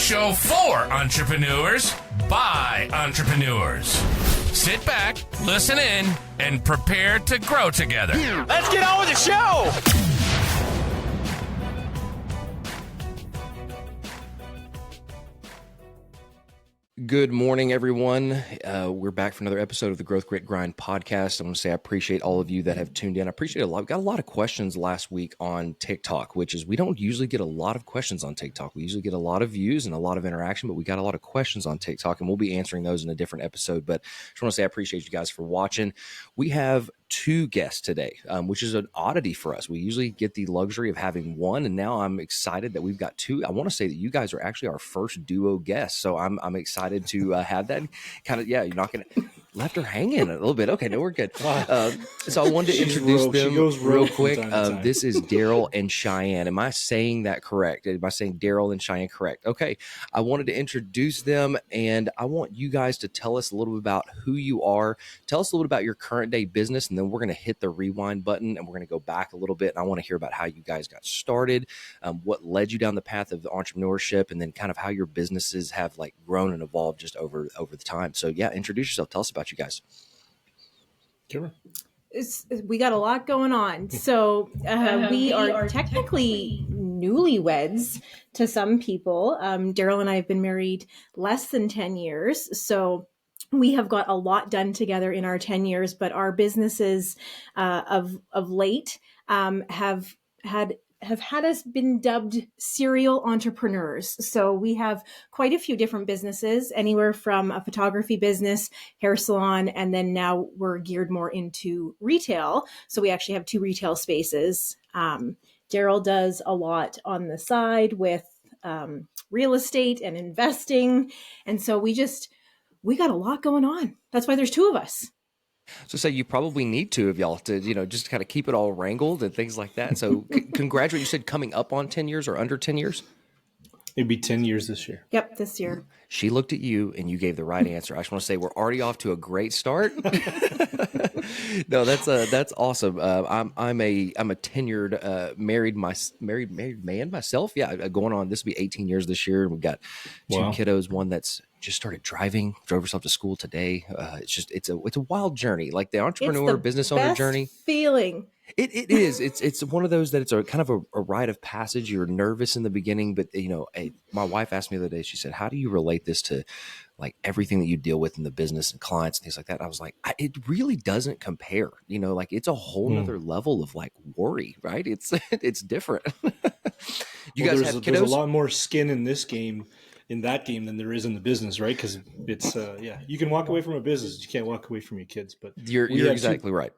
show for entrepreneurs by entrepreneurs. Sit back, listen in, and prepare to grow together. Let's get on with the show! Good morning, everyone. We're back for another episode of the Growth Grit Grind podcast. I want to say I appreciate all of you that have tuned in. I appreciate a lot. We got a lot of questions last week on TikTok, which is we don't usually get a lot of questions on TikTok. We usually get a lot of views and a lot of interaction, but we got a lot of questions on TikTok, and we'll be answering those in a different episode. But I just want to say I appreciate you guys for watching. We have two guests today, which is an oddity for us. We usually get the luxury of having one, and now I'm excited that we've got two. I want to say that you guys are actually our first duo guests, so I'm excited to have that kind of, you're not going to left her hanging a little bit. Okay, no, we're good. So I wanted to introduce them real quick. This is Darryl and Chyanne. Am I saying that correct? Am I saying Darryl and Chyanne correct? Okay, I wanted to introduce them, and I want you guys to tell us a little bit about who you are. Tell us a little bit about your current day business, and then we're going to hit the rewind button, and we're going to go back a little bit, and I want to hear about how you guys got started, what led you down the path of entrepreneurship, and then kind of how your businesses have like grown and evolved just over the time. So yeah, introduce yourself. Tell us about you guys. Sure. We got a lot going on. So we are technically newlyweds to some people. Darryl and I have been married less than 10 years. So we have got a lot done together in our 10 years, but our businesses of late have had us been dubbed serial entrepreneurs. So we have quite a few different businesses, anywhere from a photography business, hair salon, and then now we're geared more into retail. So we actually have two retail spaces. Darryl does a lot on the side with real estate and investing. And so we got a lot going on. That's why there's two of us. So say you probably need two of y'all to, just kind of keep it all wrangled and things like that. So congratulations. You said coming up on 10 years or under 10 years? It'd be 10 years this year. Yep, this year. She looked at you and you gave the right answer. I just want to say we're already off to a great start. No, that's awesome. I'm a tenured married man myself. Yeah, going on. This will be 18 years this year. We've got two kiddos. One that's just started driving, drove herself to school today. It's a wild journey, like the entrepreneur business owner journey. Feeling. It is. It's one of those that it's a kind of a rite of passage. You're nervous in the beginning, but my wife asked me the other day. She said, "How do you relate this to like everything that you deal with in the business and clients and things like that?" I was like, it really doesn't compare. Like it's a whole nother level of like worry, right? It's different. You guys have kiddos? There's a lot more skin in this game. In that game than there is in the business, right? Because it's you can walk away from a business, you can't walk away from your kids. But you're exactly right.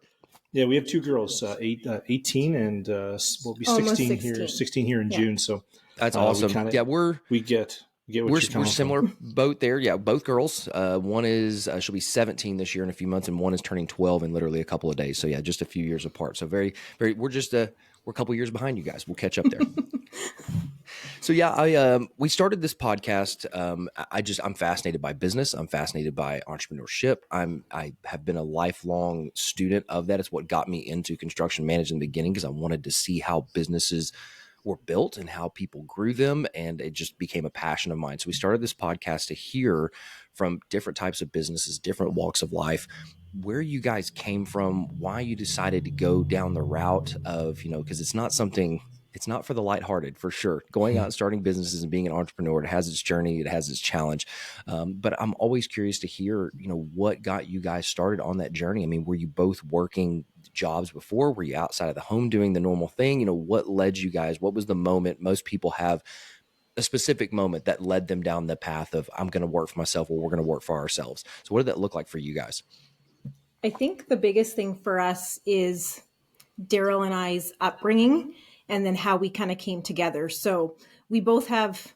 Yeah, we have two girls, 18 and we'll be 16 here in June. So that's awesome. We get we're similar boat there. Yeah, both girls. One is she'll be 17 this year in a few months, and one is turning 12 in literally a couple of days. So yeah, just a few years apart. So very, very. We're a couple of years behind you guys. We'll catch up there. So yeah, we started this podcast. I'm fascinated by business. I'm fascinated by entrepreneurship. I have been a lifelong student of that. It's what got me into construction management in the beginning, because I wanted to see how businesses were built and how people grew them. And it just became a passion of mine. So we started this podcast to hear from different types of businesses, different walks of life, where you guys came from, why you decided to go down the route of, because it's not for the lighthearted, for sure. Going out and starting businesses and being an entrepreneur, it has its journey, it has its challenge. But I'm always curious to hear, what got you guys started on that journey. I mean, were you both working jobs before? Were you outside of the home doing the normal thing? What led you guys? What was the moment? Most people have a specific moment that led them down the path of, I'm going to work for myself, or we're going to work for ourselves. So what did that look like for you guys? I think the biggest thing for us is Darryl and I's upbringing, and then how we kind of came together. So we both have,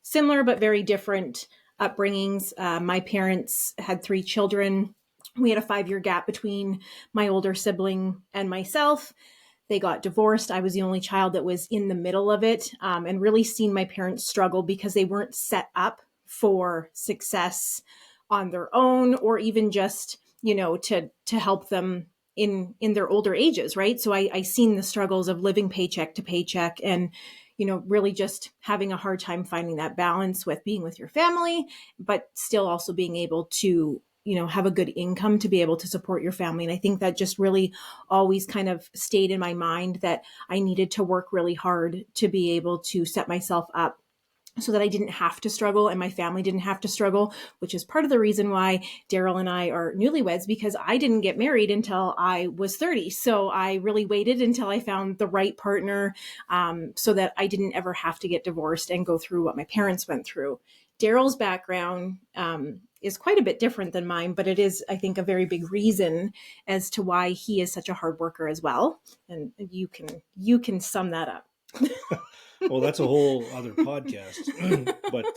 similar but very different upbringings. My parents had 3 children. We had a 5-year gap between my older sibling and myself. They got divorced. I was the only child that was in the middle of it, and really seen my parents struggle because they weren't set up for success on their own, or even just, to help them in their older ages, right? So I seen the struggles of living paycheck to paycheck, and really just having a hard time finding that balance with being with your family, but still also being able to, have a good income to be able to support your family. And I think that just really always kind of stayed in my mind that I needed to work really hard to be able to set myself up so that I didn't have to struggle and my family didn't have to struggle, which is part of the reason why Darryl and I are newlyweds, because I didn't get married until I was 30. So I really waited until I found the right partner, so that I didn't ever have to get divorced and go through what my parents went through. Darryl's background is quite a bit different than mine, but it is, I think, a very big reason as to why he is such a hard worker as well. And you can sum that up. Well, that's a whole other podcast. But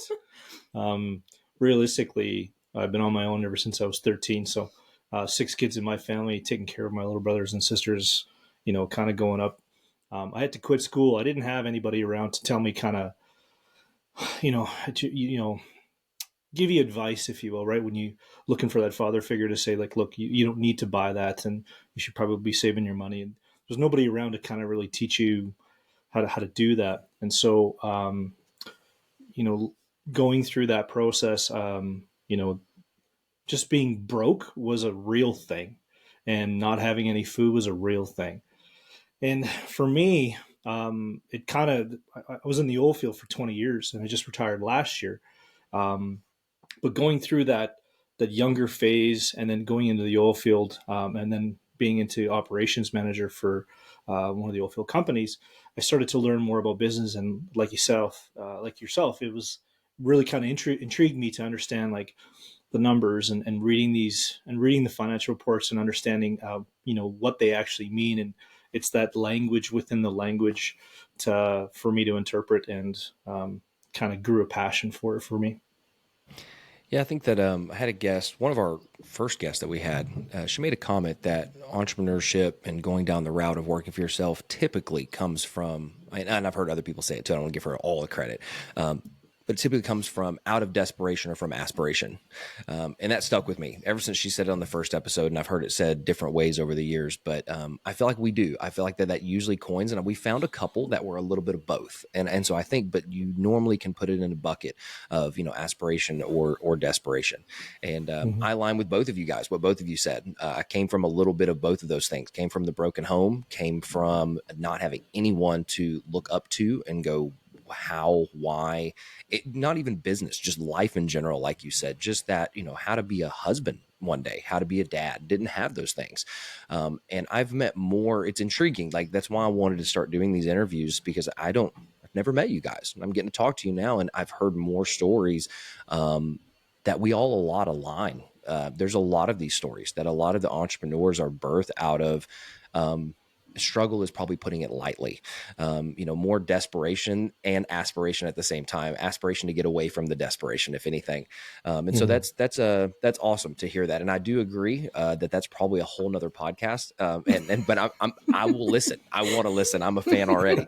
realistically, I've been on my own ever since I was 13. So 6 kids in my family, taking care of my little brothers and sisters, kind of going up. I had to quit school. I didn't have anybody around to tell me kind of, give you advice, if you will, right? When you looking for that father figure to say, like, look, you don't need to buy that, and you should probably be saving your money. And there's nobody around to kind of really teach you how to do that. And so, going through that process, just being broke was a real thing, and not having any food was a real thing. And for me, it kind of, I was in the oil field for 20 years and I just retired last year. But going through that younger phase and then going into the oil field, and then being into operations manager for one of the oil field companies, I started to learn more about business. And like yourself, it was really kind of intrigued me to understand like the numbers and reading the financial reports and understanding, what they actually mean. And it's that language within the language for me to interpret, and kind of grew a passion for it for me. Yeah, I think that I had a guest, one of our first guests that we had, she made a comment that entrepreneurship and going down the route of working for yourself typically comes from, and I've heard other people say it too, I don't want to give her all the credit, but it typically comes from out of desperation or from aspiration. And that stuck with me ever since she said it on the first episode. And I've heard it said different ways over the years, but I feel like we do. I feel like that usually coins, and we found a couple that were a little bit of both. And so I think, but you normally can put it in a bucket of, aspiration or desperation. And I align with both of you guys, what both of you said. I came from a little bit of both of those things, came from the broken home, came from not having anyone to look up to and go, how, why, not even business, just life in general. Like you said, just that, how to be a husband one day, how to be a dad, didn't have those things. And I've met more, it's intriguing. Like, that's why I wanted to start doing these interviews, because I've never met you guys. I'm getting to talk to you now. And I've heard more stories, that we all a lot align. There's a lot of these stories that a lot of the entrepreneurs are birthed out of, struggle is probably putting it lightly, more desperation and aspiration at the same time, aspiration to get away from the desperation, if anything. And so that's awesome to hear that. And I do agree, that's probably a whole nother podcast. But I will listen. I want to listen. I'm a fan already.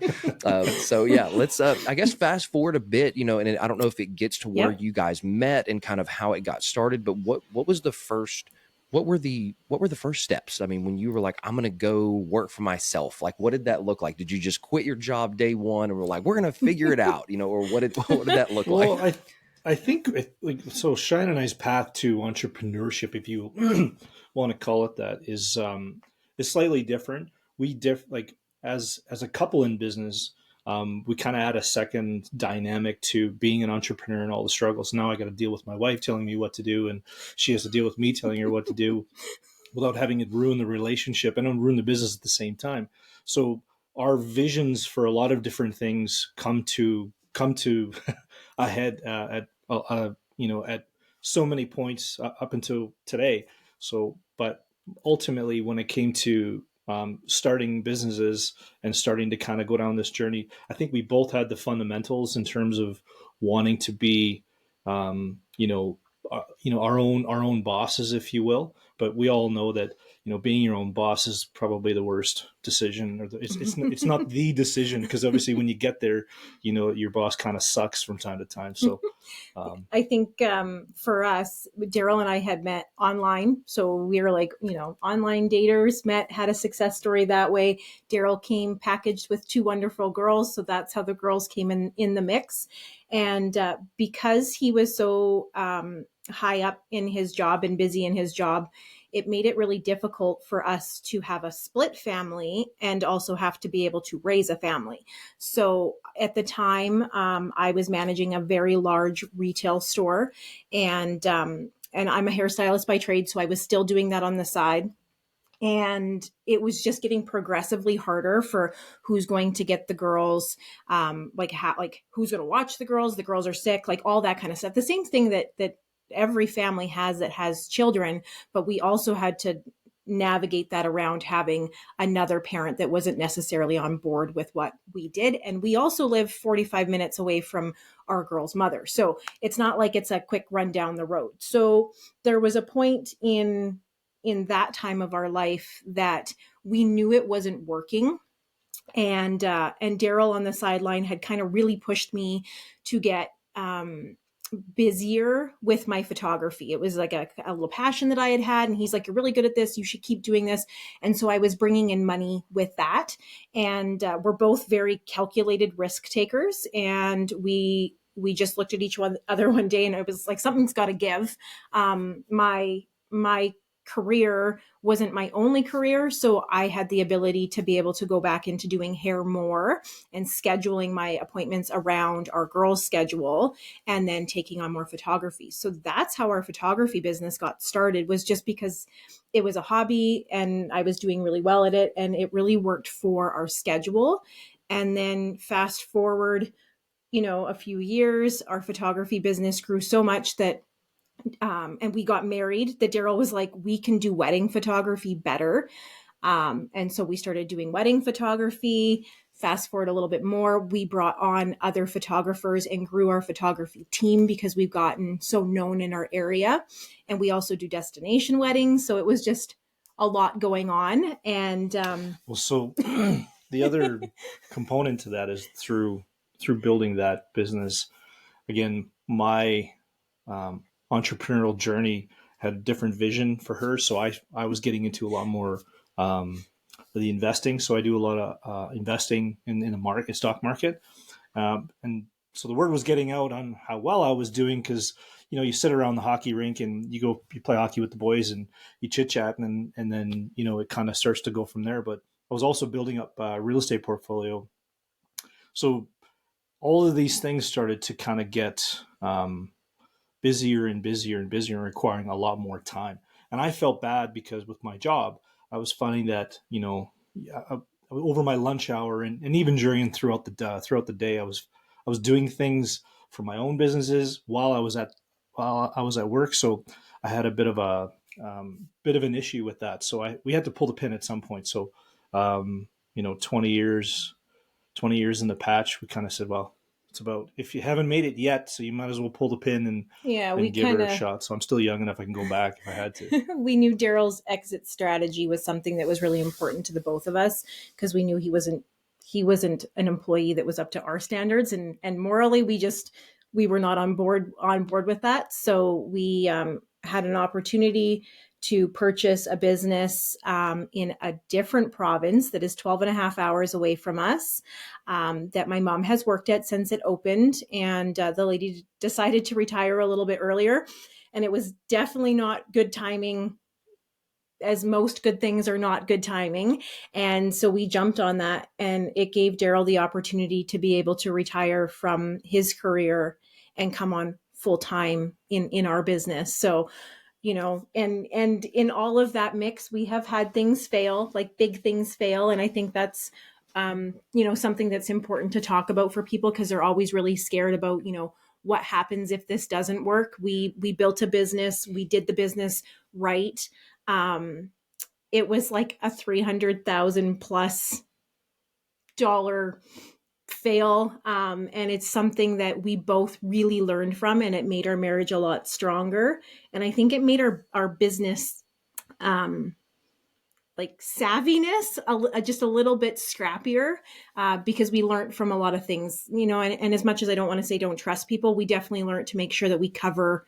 So yeah, let's, I guess, fast forward a bit, and I don't know if it gets to where you guys met and kind of how it got started, but what was the first, what were the first steps? I mean, when you were like, I'm going to go work for myself, like, what did that look like? Did you just quit your job day one and we're like, we're going to figure it out, or what did that look like? Well, I think so Chyanne and I's path to entrepreneurship, if you want to call it that, is slightly different. As a couple in business, we kind of add a second dynamic to being an entrepreneur and all the struggles. Now I got to deal with my wife telling me what to do, and she has to deal with me telling her what to do without having it ruin the relationship and ruin the business at the same time. So our visions for a lot of different things come to a head at so many points up until today. So, but ultimately, when it came to starting businesses and starting to kind of go down this journey, I think we both had the fundamentals in terms of wanting to be, our own bosses, if you will. but we all know that, being your own boss is probably the worst decision, or it's not the decision, because obviously when you get there, your boss kind of sucks from time to time. So I think for us, Darryl and I had met online. So we were like, online daters, met, had a success story that way. Darryl came packaged with 2 wonderful girls. So that's how the girls came in the mix. And because he was so high up in his job and busy in his job, it made it really difficult for us to have a split family and also have to be able to raise a family. So at the time, I was managing a very large retail store, and I'm a hairstylist by trade, so I was still doing that on the side. And it was just getting progressively harder for who's going to get the girls, like who's going to watch the girls. The girls are sick, like all that kind of stuff. The same thing that every family has that has children, but we also had to navigate that around having another parent that wasn't necessarily on board with what we did. And we also live 45 minutes away from our girl's mother. So it's not like it's a quick run down the road. So there was a point in that time of our life that we knew it wasn't working. And Darryl on the sideline had kind of really pushed me to get busier with my photography. It was like a little passion that I had. And he's like, you're really good at this. You should keep doing this. And so I was bringing in money with that. And we're both very calculated risk takers. And we just looked at each other one day, and it was like, something's got to give. My career wasn't my only career. So I had the ability to be able to go back into doing hair more and scheduling my appointments around our girls' schedule, and then taking on more photography. So that's how our photography business got started, was just because it was a hobby and I was doing really well at it, and it really worked for our schedule. And then fast forward, a few years, our photography business grew so much that and we got married, that Darryl was like, we can do wedding photography better. And so we started doing wedding photography. Fast forward a little bit more, we brought on other photographers and grew our photography team because we've gotten so known in our area. And we also do destination weddings. So it was just a lot going on. And so the other component to that is through building that business. Again, my entrepreneurial journey had a different vision for her. So I was getting into a lot more the investing. So I do a lot of investing in the stock market. And so the word was getting out on how well I was doing, because, you sit around the hockey rink and you play hockey with the boys and you chit chat, and then, it kind of starts to go from there. But I was also building up a real estate portfolio. So all of these things started to kind of get busier and busier and busier, and requiring a lot more time. And I felt bad because with my job, I was finding that, over my lunch hour and even during and throughout the day, I was doing things for my own businesses while I was at work. So I had a bit of an issue with that. So we had to pull the pin at some point. So 20 years in the patch, we kind of said, well, it's about, if you haven't made it yet, so you might as well pull the pin and give her a shot. So I'm still young enough I can go back if I had to. We knew Darryl's exit strategy was something that was really important to the both of us, because we knew he wasn't an employee that was up to our standards, and morally we were not on board with that. So we had an opportunity to purchase a business in a different province that is 12 and a half hours away from us, that my mom has worked at since it opened. And the lady decided to retire a little bit earlier. And it was definitely not good timing, as most good things are not good timing. And so we jumped on that, and it gave Darryl the opportunity to be able to retire from his career and come on full time in our business. So, and in all of that mix, we have had things fail, like big things fail. And I think that's, something that's important to talk about for people, because they're always really scared about, what happens if this doesn't work. We built a business. We did the business right. It was like a $300,000 plus fail. And it's something that we both really learned from, and it made our marriage a lot stronger. And I think it made our business like savviness, just a little bit scrappier, because we learned from a lot of things, and as much as I don't want to say don't trust people, we definitely learned to make sure that we cover,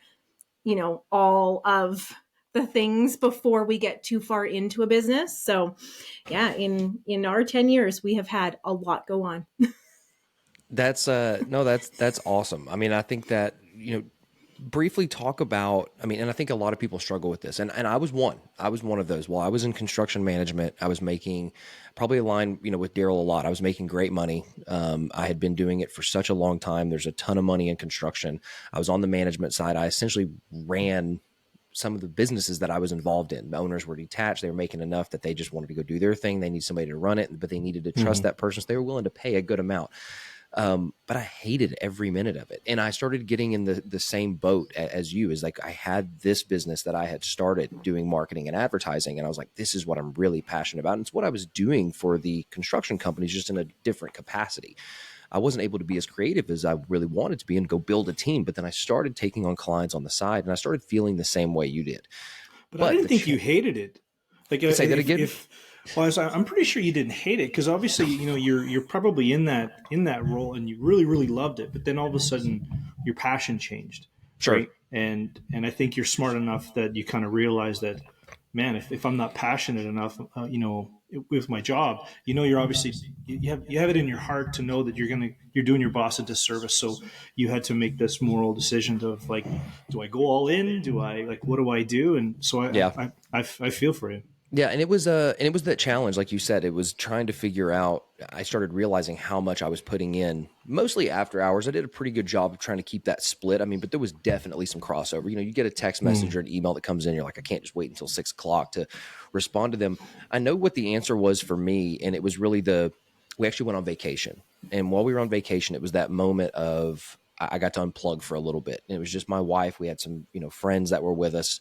all of the things before we get too far into a business. So yeah, in our 10 years, we have had a lot go on. That's no, that's awesome. I mean, I think that, briefly talk about, I mean, and I think a lot of people struggle with this. And I was one of those. While I was in construction management, I was making probably aligned, with Darryl a lot. I was making great money. I had been doing it for such a long time. There's a ton of money in construction. I was on the management side. I essentially ran some of the businesses that I was involved in. The owners were detached. They were making enough that they just wanted to go do their thing. They need somebody to run it, but they needed to trust that person. So they were willing to pay a good amount. But I hated every minute of it. And I started getting in the same boat as you, is like, I had this business that I had started doing marketing and advertising. And I was like, this is what I'm really passionate about. And it's what I was doing for the construction companies, just in a different capacity. I wasn't able to be as creative as I really wanted to be and go build a team. But then I started taking on clients on the side, and I started feeling the same way you did. But I didn't think you hated it. Like, say that again. I'm pretty sure you didn't hate it, because obviously, you're probably in that role and you really, really loved it. But then all of a sudden, your passion changed, Sure. right? And I think you're smart enough that you kind of realize that, man, if I'm not passionate enough, with my job, you're obviously, you have it in your heart to know that you're doing your boss a disservice. So you had to make this moral decision of like, do I go all in? Do I, like, what do I do? And so I feel for you. Yeah, and it was that challenge, like you said. It was trying to figure out. I started realizing how much I was putting in, mostly after hours. I did a pretty good job of trying to keep that split. I mean, but there was definitely some crossover. You get a text message or an email that comes in, you're like, I can't just wait until 6 o'clock to respond to them. I know what the answer was for me, and it was really we actually went on vacation, and while we were on vacation, it was that moment of I got to unplug for a little bit, and it was just my wife. We had some friends that were with us,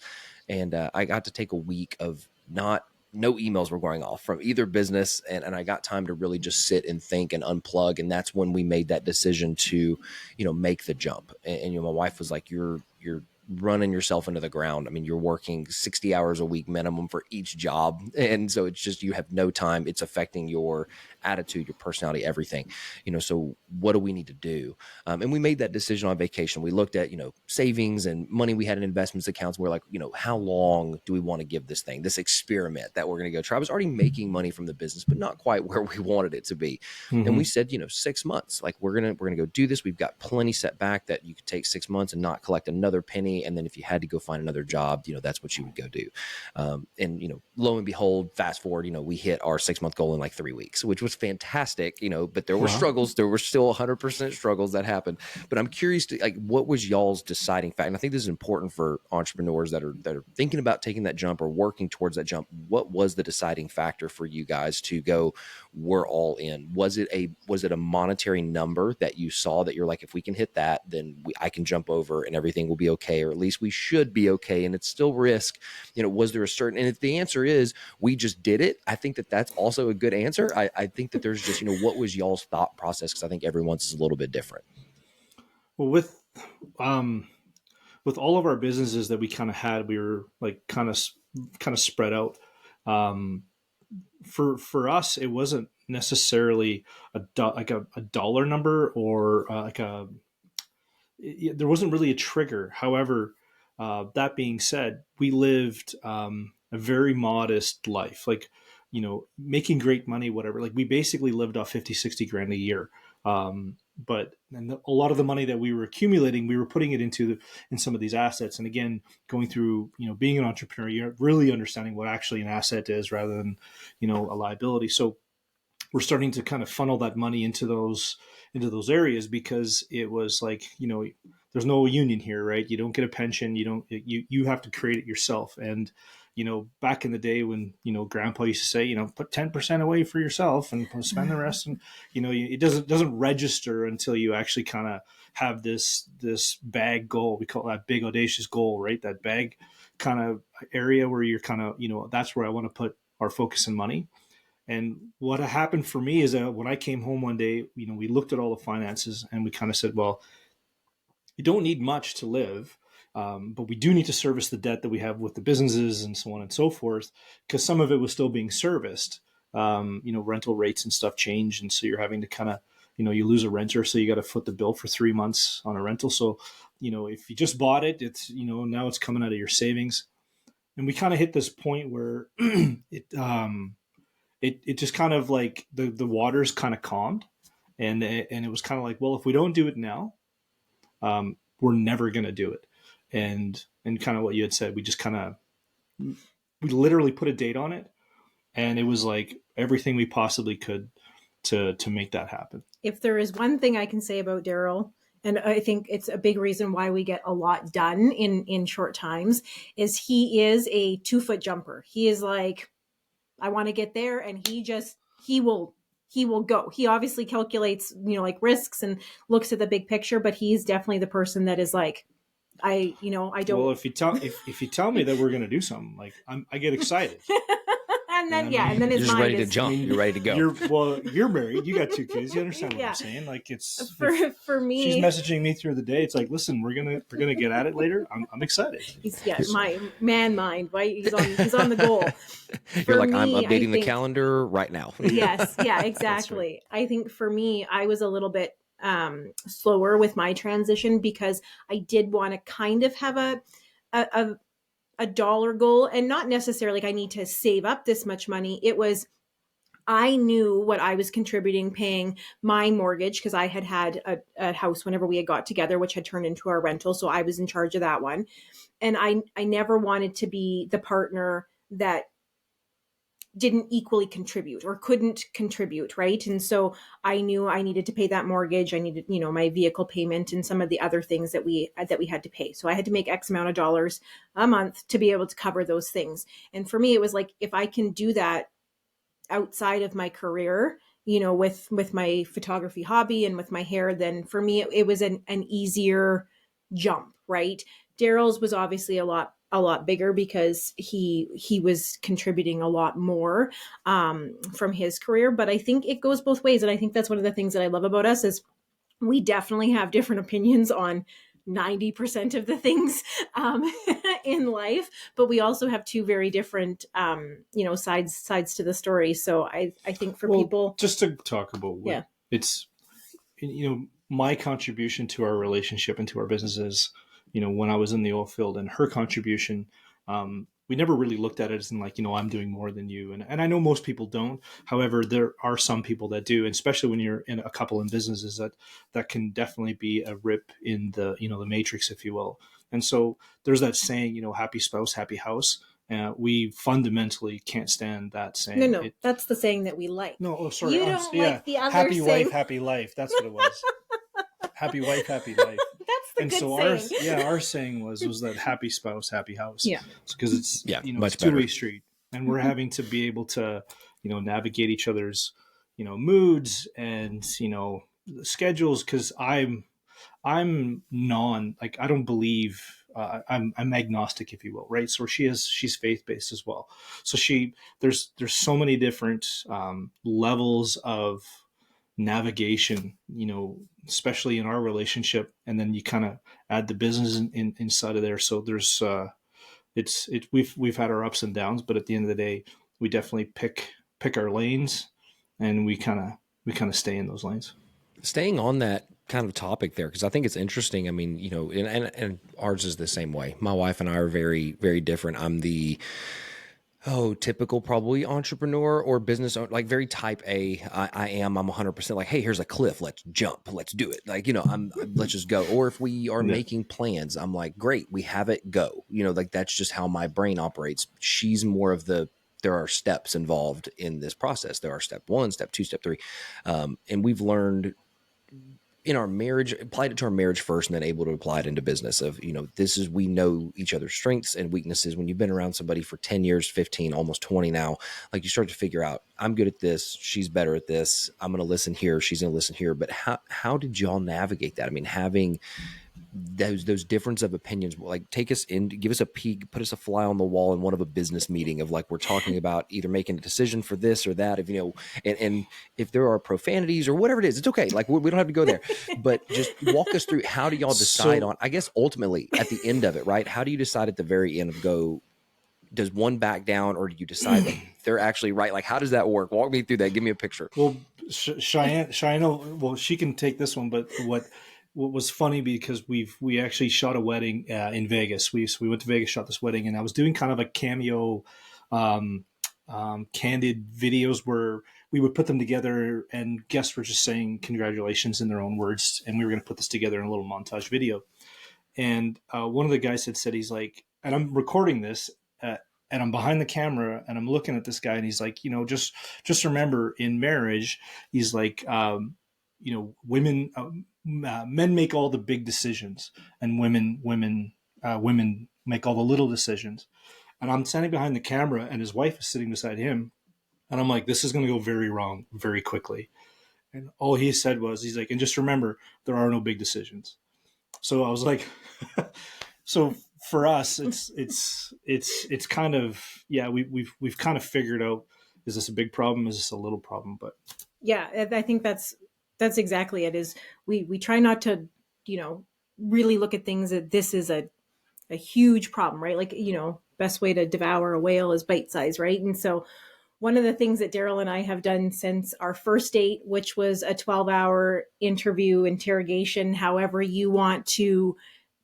and I got to take a week of no emails were going off from either business. And I got time to really just sit and think and unplug. And that's when we made that decision to, make the jump. And my wife was like, you're running yourself into the ground. I mean, you're working 60 hours a week minimum for each job. And so it's just, you have no time. It's affecting your attitude, your personality, everything, so what do we need to do? And we made that decision on vacation. We looked at, savings and money we had in investments accounts. We're like, how long do we want to give this thing, this experiment that we're going to go try? I was already making money from the business, but not quite where we wanted it to be. And we said, 6 months, like we're going to go do this. We've got plenty set back that you could take 6 months and not collect another penny. And then if you had to go find another job, that's what you would go do. And, lo and behold, fast forward, we hit our 6-month goal in like 3 weeks, which was fantastic, but there were struggles. There were still 100% struggles that happened. But I'm curious to, like, what was y'all's deciding factor? And I think this is important for entrepreneurs that are thinking about taking that jump or working towards that jump. What was the deciding factor for you guys to go, we're all in? Was it a monetary number that you saw that you're like, if we can hit that, then I can jump over and everything will be okay, or at least we should be okay, and it's still risk? Was there a certain, and if the answer is we just did it, I think that's also a good answer. I think that there's just, what was y'all's thought process? Because I think everyone's is a little bit different. Well, with all of our businesses that we kind of had, we were like kind of spread out. For us, it wasn't necessarily a dollar number or there wasn't really a trigger. However, that being said, we lived a very modest life, like, making great money, whatever. Like, we basically lived off 50, 60 grand a year. But a lot of the money that we were accumulating, we were putting it in some of these assets. And again, going through, being an entrepreneur, you're really understanding what actually an asset is rather than, a liability. So we're starting to kind of funnel that money into those areas, because it was like, there's no union here, right? You don't get a pension. You have to create it yourself. And, back in the day when, grandpa used to say, put 10% away for yourself and spend the rest. And, it doesn't register until you actually kind of have this bag goal. We call that big audacious goal, right? That bag kind of area where you're kind of, that's where I want to put our focus and money. And what happened for me is that when I came home one day, we looked at all the finances and we kind of said, well, you don't need much to live. But we do need to service the debt that we have with the businesses and so on and so forth, because some of it was still being serviced. Rental rates and stuff change. And so you're having to kind of, you lose a renter. So you got to foot the bill for 3 months on a rental. So, if you just bought it, it's, now it's coming out of your savings. And we kind of hit this point where it just kind of like the waters kind of calmed. And it was kind of like, well, if we don't do it now, we're never going to do it. And kind of what you had said, we just we literally put a date on it. And it was like everything we possibly could to make that happen. If there is one thing I can say about Darryl, and I think it's a big reason why we get a lot done in short times, is he is a 2-foot jumper. He is like, I want to get there, and he will go. He obviously calculates, like risks and looks at the big picture, but he's definitely the person that is like, I don't. Well, if you tell me that we're going to do something, like I get excited. And then, and then his you're just mind ready to is, jump. You're ready to go. You're married. You got 2 kids. You understand what I'm saying? Like it's for me. She's messaging me through the day. It's like, listen, we're gonna get at it later. I'm excited. My man mind, right? He's on the goal. You're like, I'm updating the calendar right now. Yes, yeah, exactly. Right. I think for me, I was a little bit slower with my transition because I did want to kind of have a dollar goal, and not necessarily like I need to save up this much money. It was, I knew what I was contributing, paying my mortgage, because I had a house whenever we had got together, which had turned into our rental. So I was in charge of that one. And I never wanted to be the partner that didn't equally contribute or couldn't contribute, right? And so I knew I needed to pay that mortgage. I needed, my vehicle payment and some of the other things that we had to pay. So I had to make X amount of dollars a month to be able to cover those things. And for me, it was like, if I can do that outside of my career, with my photography hobby and with my hair, then for me, it was an easier jump, right? Darryl's was obviously a lot bigger because he was contributing a lot more from his career. But I think it goes both ways. And I think that's one of the things that I love about us is we definitely have different opinions on 90% of the things in life, but we also have two very different, sides to the story. So I think for people, just to talk about, it's, my contribution to our relationship and to our businesses, when I was in the oil field, and her contribution, we never really looked at it as in like, I'm doing more than you. And I know most people don't. However, there are some people that do, and especially when you're in a couple in businesses, that can definitely be a rip in the, the matrix, if you will. And so there's that saying, happy spouse, happy house. We fundamentally can't stand that saying. No, that's the saying that we like. No, oh, sorry. You don't like the other happy saying. wife, happy life. That's what it was. Happy wife, happy life. That's the and good so saying. our saying was that happy spouse, happy house. Yeah. Because it's much it's a two-way street, and we're having to be able to navigate each other's moods and schedules. Because I'm I don't believe. I'm agnostic, if you will, right? So she's faith-based as well. So there's so many different levels of navigation, especially in our relationship, and then you kind of add the business inside of there. So there's we've had our ups and downs, but at the end of the day, we definitely pick our lanes, and we kind of stay in those lanes. Staying on that kind of topic there, because I think it's interesting. I mean, and ours is the same way. My wife and I are very, very different. I'm the typical probably entrepreneur or business owner, like very type A. I'm 100% like, hey, here's a cliff. Let's jump. Let's do it. Like, let's just go. Or if we are making plans, I'm like, great, we have it, go. Like that's just how my brain operates. She's more of there are steps involved in this process. There are step 1, step 2, step 3. And we've learned in our marriage, applied it to our marriage first, and then able to apply it into business of, we know each other's strengths and weaknesses. When you've been around somebody for 10 years, 15, almost 20 now, like you start to figure out, I'm good at this. She's better at this. I'm going to listen here. She's going to listen here. But how did y'all navigate that? I mean, having those difference of opinions, like take us in, give us a peek, put us a fly on the wall in one of a business meeting of like, we're talking about either making a decision for this or that, if, you know, and if there are profanities or whatever it is, it's okay. Like we don't have to go there, but just walk us through, how do y'all decide on, I guess, ultimately at the end of it, right? How do you decide at the very end of does one back down, or do you decide that they're actually right? Like, how does that work? Walk me through that. Give me a picture. Well, Chyanne, well, she can take this one, but what was funny, because we actually shot a wedding in Vegas. We went to Vegas, shot this wedding, and I was doing kind of a cameo, candid videos where we would put them together, and guests were just saying congratulations in their own words, and we were going to put this together in a little montage video. And one of the guys had said, he's like, and I'm recording this, and I'm behind the camera, and I'm looking at this guy, and he's like, you know, just remember, in marriage, he's like, you know, men make all the big decisions, and women make all the little decisions. And I'm standing behind the camera, and his wife is sitting beside him, and I'm like, this is going to go very wrong very quickly. And all he said was, he's like, and just remember, there are no big decisions. So I was like, so for us, it's kind of, yeah, we've kind of figured out, is this a big problem? Is this a little problem? But yeah, I think that's exactly it. Is we try not to, you know, really look at things that this is a huge problem, right? Like, you know, best way to devour a whale is bite size, right? And so one of the things that Darryl and I have done since our first date, which was a 12-hour interrogation, however you want to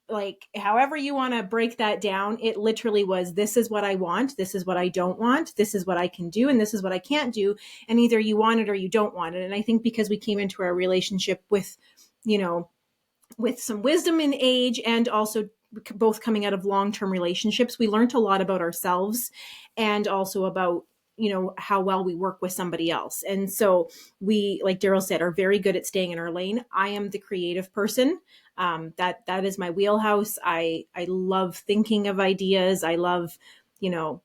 break that down, it literally was, this is what I want, this is what I don't want, this is what I can do, and this is what I can't do. And either you want it or you don't want it. And I think because we came into our relationship with, you know, with some wisdom in age, and also both coming out of long-term relationships, we learned a lot about ourselves, and also about, you know, how well we work with somebody else. And so we, like Darryl said, are very good at staying in our lane. I am the creative person. That is my wheelhouse. I love thinking of ideas. I love, you know,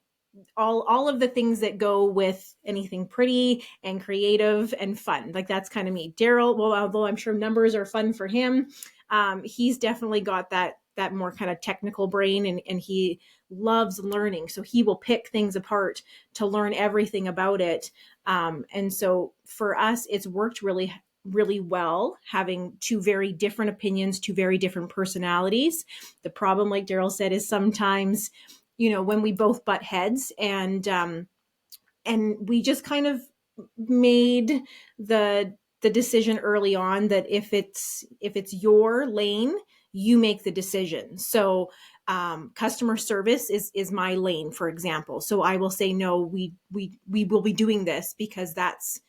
all of the things that go with anything pretty and creative and fun. Like, that's kind of me. Darryl, well, although I'm sure numbers are fun for him, he's definitely got that more kind of technical brain, and he loves learning. So he will pick things apart to learn everything about it. And so for us, it's worked really, really well, having two very different opinions, two very different personalities. The problem, like Darryl said, is sometimes, you know, when we both butt heads, and we just kind of made the decision early on that if it's your lane, you make the decision. So customer service is my lane, for example. So I will say, no, we will be doing this because that's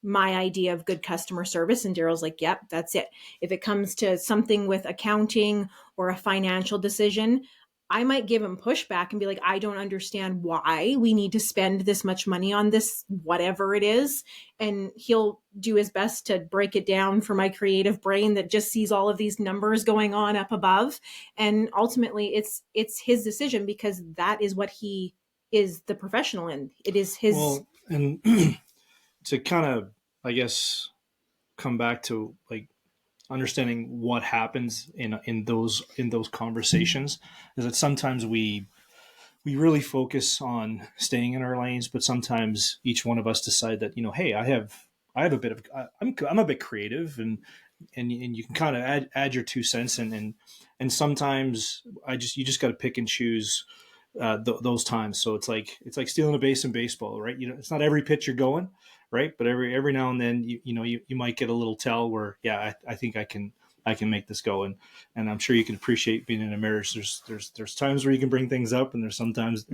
my idea of good customer service. And Darryl's like, yep, that's it. If it comes to something with accounting or a financial decision, I might give him pushback and be like, I don't understand why we need to spend this much money on this, whatever it is. And he'll do his best to break it down for my creative brain that just sees all of these numbers going on up above. And ultimately it's his decision, because that is what he is the professional in. It is his. Well, and to kind of, I guess, come back to like understanding what happens in those conversations, is that sometimes we really focus on staying in our lanes, but sometimes each one of us decide that, you know, hey, I have a bit of, I'm a bit creative, and you can kind of add your 2 cents, and sometimes you just got to pick and choose those times. So it's like stealing a base in baseball, right? You know, it's not every pitch you're going, right? But every now and then, you might get a little tell where, yeah, I think I can make this go. And I'm sure you can appreciate being in a marriage. There's times where you can bring things up, and there's times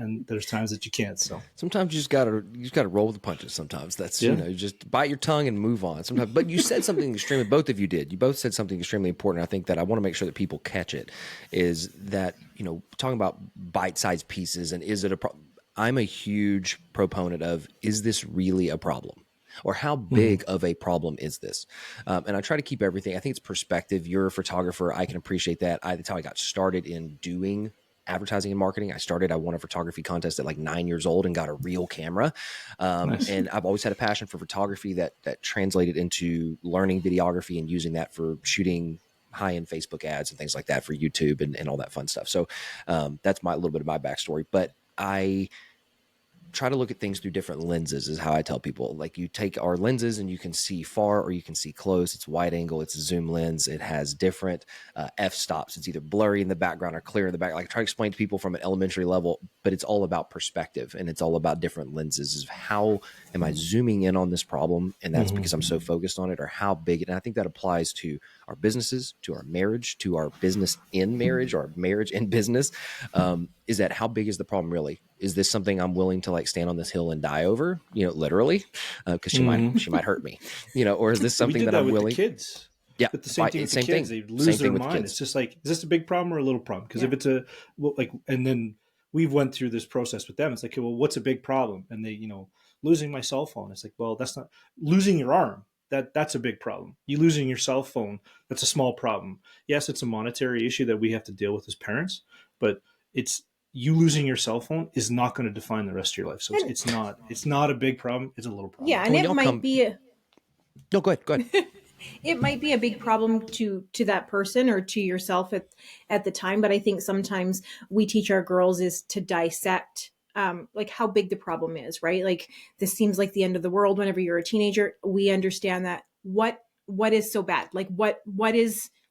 that you can't. So sometimes you just gotta roll with the punches. Sometimes that's, you know, you just bite your tongue and move on. Sometimes, but you said something extremely, both of you did. You both said something extremely important. I think that I want to make sure that people catch it, is that, you know, talking about bite-sized pieces, and is it a problem? I'm a huge proponent of, is this really a problem? Or how big of a problem is this? And I try to keep everything. I think it's perspective. You're a photographer. I can appreciate that. That's how I got started in doing advertising and marketing. I won a photography contest at like 9 years old and got a real camera. Nice. And I've always had a passion for photography that translated into learning videography and using that for shooting high-end Facebook ads and things like that for YouTube and all that fun stuff. So that's a little bit of my backstory. But I try to look at things through different lenses is how I tell people. Like, you take our lenses and you can see far or you can see close. It's wide angle, it's a zoom lens. It has different f-stops. It's either blurry in the background or clear in the back. Like, I try to explain to people from an elementary level, but it's all about perspective and it's all about different lenses. Is how am I zooming in on this problem? And that's because I'm so focused on it, or how big. And I think that applies to our businesses, to our marriage, to our business in marriage, or marriage in business. Is that how big is the problem really? Is this something I'm willing to like stand on this hill and die over, literally, because she might hurt me, or is this something that I'm with willing? The kids, yeah, but the same thing with the kids, they lose their mind. It's just like, is this a big problem or a little problem? Because if it's and then we've went through this process with them. It's like, okay, well, what's a big problem? And they, losing my cell phone. It's like, well, that's not losing your arm. That's a big problem. You losing your cell phone, that's a small problem. Yes, it's a monetary issue that we have to deal with as parents, but you losing your cell phone is not going to define the rest of your life. So it's not a big problem. It's a little problem. Yeah. And it might be no, go ahead. It might be a big problem to that person or to yourself at the time. But I think sometimes we teach our girls is to dissect like how big the problem is, right? Like, this seems like the end of the world whenever you're a teenager. We understand that what is so bad? Like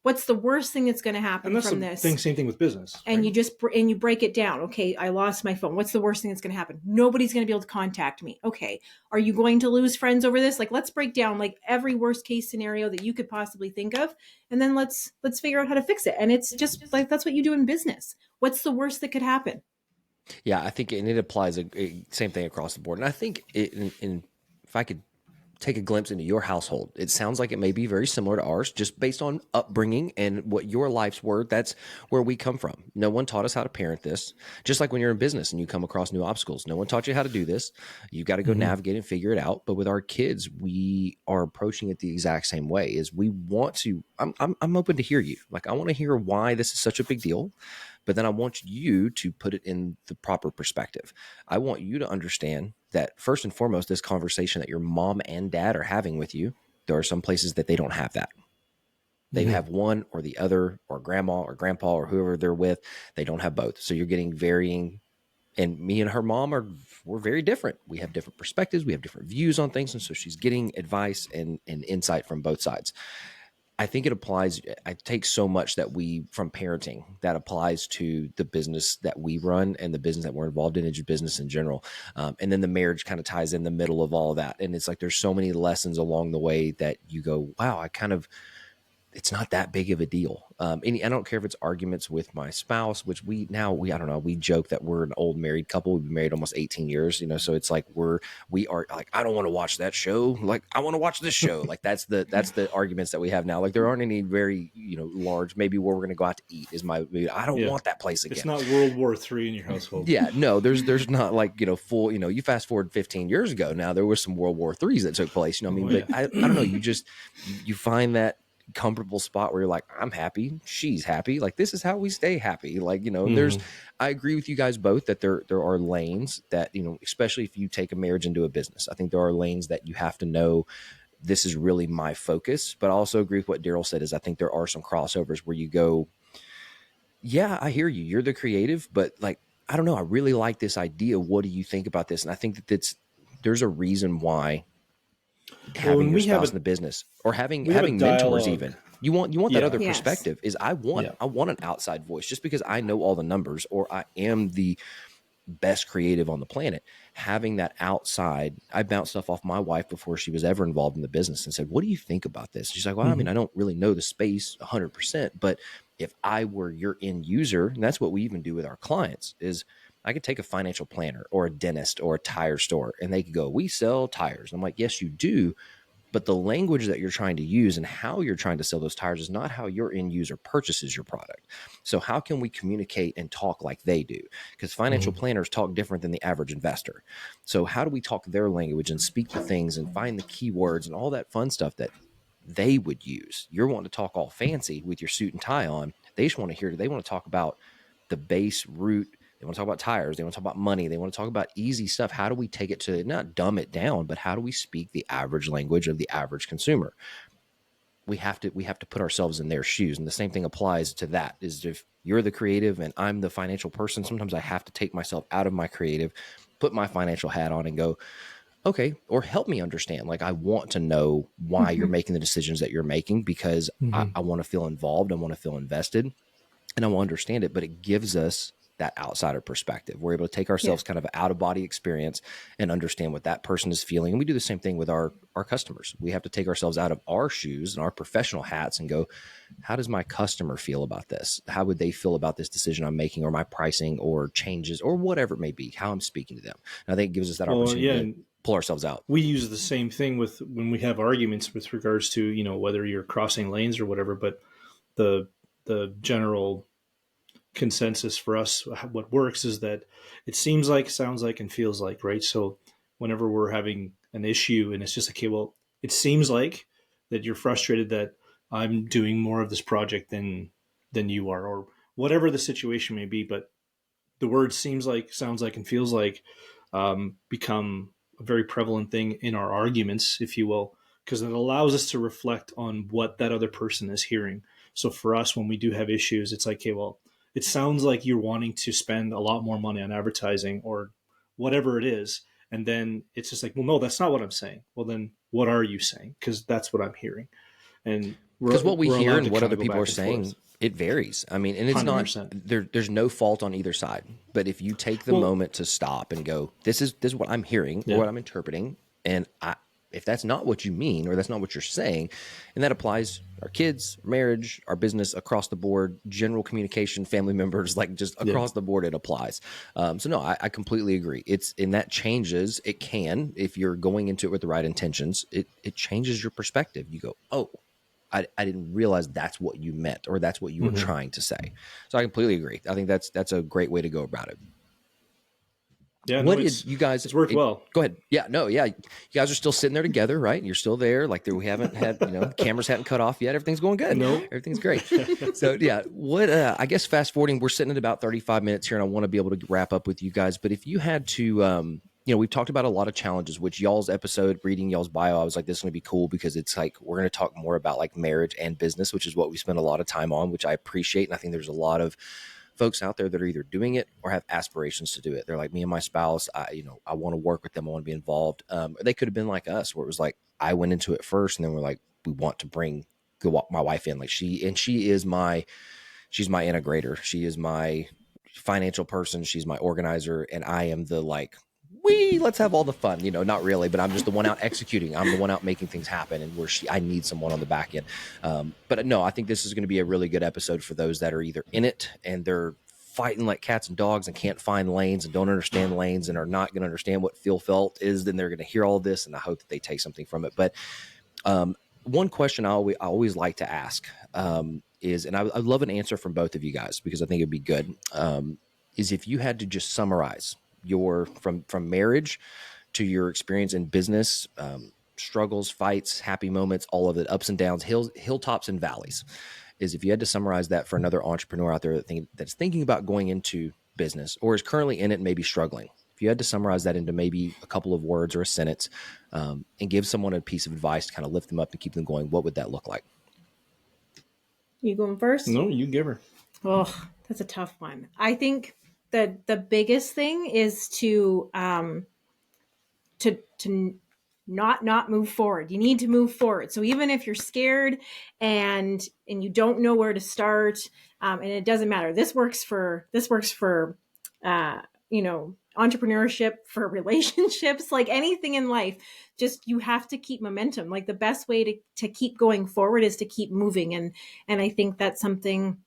what's the worst thing that's going to happen from this? Same thing with business. And right? you break it down. Okay, I lost my phone. What's the worst thing that's going to happen? Nobody's going to be able to contact me. Okay, are you going to lose friends over this? Like, let's break down like every worst case scenario that you could possibly think of, and then let's figure out how to fix it. And it's just like, that's what you do in business. What's the worst that could happen? Yeah, I think, and it applies same thing across the board. And I think if I could take a glimpse into your household, it sounds like it may be very similar to ours, just based on upbringing and what your life's were. That's where we come from. No one taught us how to parent this. Just like when you're in business and you come across new obstacles, no one taught you how to do this. You got to go navigate and figure it out. But with our kids, we are approaching it the exact same way. Is we want to. I'm open to hear you. Like, I want to hear why this is such a big deal. But then I want you to put it in the proper perspective. I want you to understand that first and foremost, this conversation that your mom and dad are having with you, there are some places that they don't have that. They have one or the other, or grandma or grandpa or whoever they're with. They don't have both. So you're getting varying. And me and her mom we're very different. We have different perspectives. We have different views on things. And so she's getting advice and insight from both sides. I think it applies. I take so much from parenting that applies to the business that we run and the business that we're involved in, and just business in general. And then the marriage kind of ties in the middle of all of that. And it's like, there's so many lessons along the way that you go, wow, it's not that big of a deal. And I don't care if it's arguments with my spouse, which we I don't know, we joke that we're an old married couple. We've been married almost 18 years, so it's like we are like, I don't want to watch that show. Like, I want to watch this show. Like, that's the arguments that we have now. Like, there aren't any very, large, maybe where we're going to go out to eat is I don't want that place again. It's not World War III in your household. Yeah, no, there's not like, full, you fast forward 15 years ago. Now there was some World War IIIs that took place, but I don't know. You find that comfortable spot where you're like, I'm happy, she's happy, like, this is how we stay happy. Like, I agree with you guys both that there are lanes that, especially if you take a marriage into a business, I think there are lanes that you have to know, this is really my focus. But I also agree with what Darryl said, is I think there are some crossovers where you go, yeah, I hear you, you're the creative, but like, I don't know, I really like this idea, what do you think about this? And I think that there's a reason why having your spouse in the business, or having mentors, even you want that other perspective. Is I want an outside voice. Just because I know all the numbers, or I am the best creative on the planet, having that outside. I bounced stuff off my wife before she was ever involved in the business and said, what do you think about this? She's like, well, I mean, I don't really know the space 100%, but if I were your end user, and that's what we even do with our clients, is I could take a financial planner or a dentist or a tire store, and they could go, we sell tires. I'm like, yes, you do. But the language that you're trying to use and how you're trying to sell those tires is not how your end user purchases your product. So how can we communicate and talk like they do? Because financial planners talk different than the average investor. So how do we talk their language and speak the things and find the keywords and all that fun stuff that they would use? You're wanting to talk all fancy with your suit and tie on. They just want to hear, they want to talk about the base root. They want to talk about tires. They want to talk about money. They want to talk about easy stuff. How do we take it to, not dumb it down, but how do we speak the average language of the average consumer? we have to put ourselves in their shoes. And the same thing applies to that, is if you're the creative and I'm the financial person, sometimes I have to take myself out of my creative, put my financial hat on and go, okay, or help me understand. Like, I want to know why you're making the decisions that you're making, because I want to feel involved. I want to feel invested, and I want to understand it. But it gives us that outsider perspective. We're able to take ourselves kind of out of body experience and understand what that person is feeling. And we do the same thing with our customers. We have to take ourselves out of our shoes and our professional hats and go, how does my customer feel about this? How would they feel about this decision I'm making, or my pricing, or changes, or whatever it may be, how I'm speaking to them? And I think it gives us that opportunity to pull ourselves out. We use the same thing with when we have arguments with regards to, you know, whether you're crossing lanes or whatever, but the general consensus for us, what works, is that it seems like, sounds like, and feels like, right? So whenever we're having an issue and it's just, okay, well, it seems like that you're frustrated that I'm doing more of this project than you are, or whatever the situation may be, but the word seems like, sounds like, and feels like become a very prevalent thing in our arguments, if you will, because it allows us to reflect on what that other person is hearing. So for us, when we do have issues, it's like, okay, well, it sounds like you're wanting to spend a lot more money on advertising or whatever it is. And then it's just like, well, no, that's not what I'm saying. Well, then what are you saying? Because that's what I'm hearing. And because what we hear and what other people are saying, it varies. I mean, and it's 100%. not, there's no fault on either side. But if you take the moment to stop and go, this is what I'm hearing or what I'm interpreting, and if that's not what you mean, or that's not what you're saying, and that applies our kids, marriage, our business, across the board, general communication, family members, like just across the board, it applies. So no, I completely agree. And that changes. It can, if you're going into it with the right intentions, it changes your perspective. You go, oh, I didn't realize that's what you meant, or that's what you were trying to say. So I completely agree. I think that's a great way to go about it. Yeah, what did you guys? It's worked well. Go ahead. Yeah, no, yeah. You guys are still sitting there together, right? You're still there. Like, we haven't had, cameras hadn't cut off yet. Everything's going good. No, everything's great. So yeah, what? I guess fast forwarding, we're sitting at about 35 minutes here, and I want to be able to wrap up with you guys. But if you had to, we've talked about a lot of challenges. Which y'all's episode, reading y'all's bio, I was like, this is going to be cool, because it's like we're going to talk more about like marriage and business, which is what we spend a lot of time on, which I appreciate, and I think there's a lot of folks out there that are either doing it or have aspirations to do it. They're like, me and my spouse, I want to work with them. I want to be involved. They could have been like us, where it was like, I went into it first, and then we're like, we want to bring my wife in. Like, she's my integrator. She is my financial person. She's my organizer. And I am the like, let's have all the fun, not really, but I'm just the one out executing. I'm the one out making things happen, and I need someone on the back end. But no, I think this is going to be a really good episode for those that are either in it and they're fighting like cats and dogs and can't find lanes and don't understand lanes and are not going to understand what feel felt is. Then they're going to hear all this, and I hope that they take something from it. But one question I always like to ask is, and I'd love an answer from both of you guys, because I think it'd be good, is if you had to just summarize your from marriage to your experience in business, struggles, fights, happy moments, all of it, ups and downs, hilltops and valleys, is if you had to summarize that for another entrepreneur out there that's thinking about going into business or is currently in it and maybe struggling, if you had to summarize that into maybe a couple of words or a sentence, and give someone a piece of advice to kind of lift them up and keep them going, what would that look like? You going first? No, you give her. Oh, that's a tough one. I think the biggest thing is to not move forward. You need to move forward. So even if you're scared and you don't know where to start, and it doesn't matter. This works for entrepreneurship, for relationships, like anything in life. Just, you have to keep momentum. Like, the best way to keep going forward is to keep moving. And I think that's something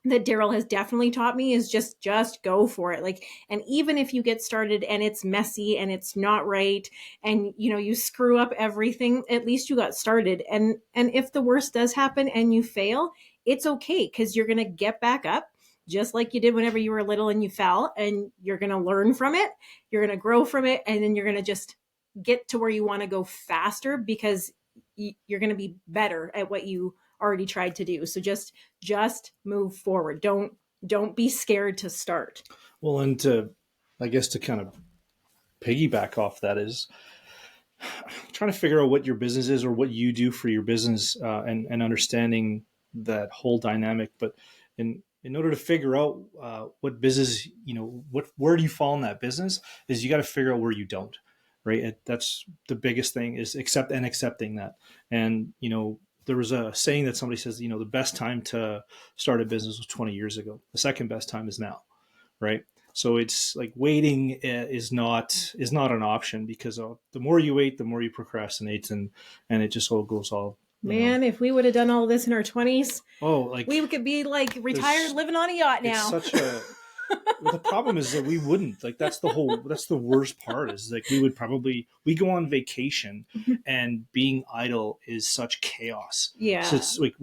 that Darryl has definitely taught me, is just go for it. Like, and even if you get started and it's messy and it's not right, and you screw up everything, at least you got started. And if the worst does happen and you fail, it's okay, because you're going to get back up, just like you did whenever you were little and you fell, and you're going to learn from it. You're going to grow from it. And then you're going to just get to where you want to go faster, because you're going to be better at what you already tried to do. So just move forward. Don't be scared to start. Well, and I guess to kind of piggyback off that is, trying to figure out what your business is or what you do for your business, and understanding that whole dynamic. But in order to figure out what business, where do you fall in that business, is you got to figure out where you don't, right? That's the biggest thing, is accepting that. And, there was a saying that somebody says, the best time to start a business was 20 years ago. The second best time is now, right? So it's like waiting is not an option, because the more you wait, the more you procrastinate, and it just all goes all. Man, if we would have done all this in our 20s, like we could be like retired, living on a yacht now. It's such a. Well, the problem is that we wouldn't, like, that's the worst part, is like we go on vacation and being idle is such chaos. Yeah. So it's like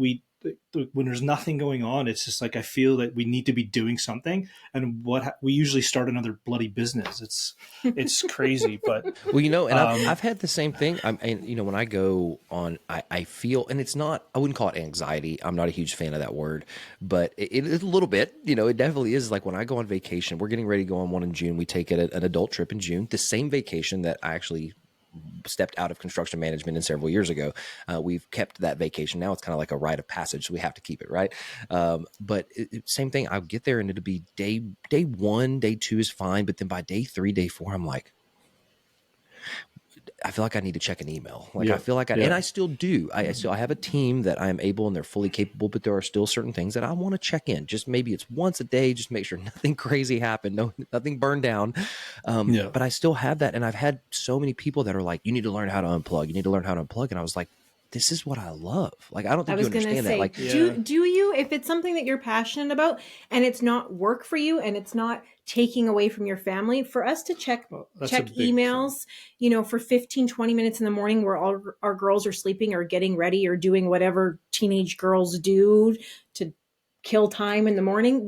when there's nothing going on, it's just like I feel that we need to be doing something, and we usually start another bloody business. It's crazy, but well, and I've had the same thing. When I go on, I feel, and it's not, I wouldn't call it anxiety. I'm not a huge fan of that word, but it is a little bit. It definitely is. Like when I go on vacation, we're getting ready to go on one in June. We take an adult trip in June, the same vacation that I actually stepped out of construction management in several years ago. We've kept that vacation. Now it's kind of like a rite of passage, so we have to keep it, right? But same thing. I'll get there and it'll be day 1, day 2 is fine, but then by day 3, day 4, I'm like, I feel like I need to check an email. I feel like and I still do. I have a team that I am able, and they're fully capable, but there are still certain things that I want to check in. Just maybe it's once a day, just make sure nothing crazy happened, nothing burned down. But I still have that. And I've had so many people that are like, you need to learn how to unplug. You need to learn how to unplug. And I was like, this is what I love. Like, I don't think you understand that. Like, do you, if it's something that you're passionate about and it's not work for you and it's not taking away from your family, for us to check emails, for 15, 20 minutes in the morning where all our girls are sleeping or getting ready or doing whatever teenage girls do to kill time in the morning,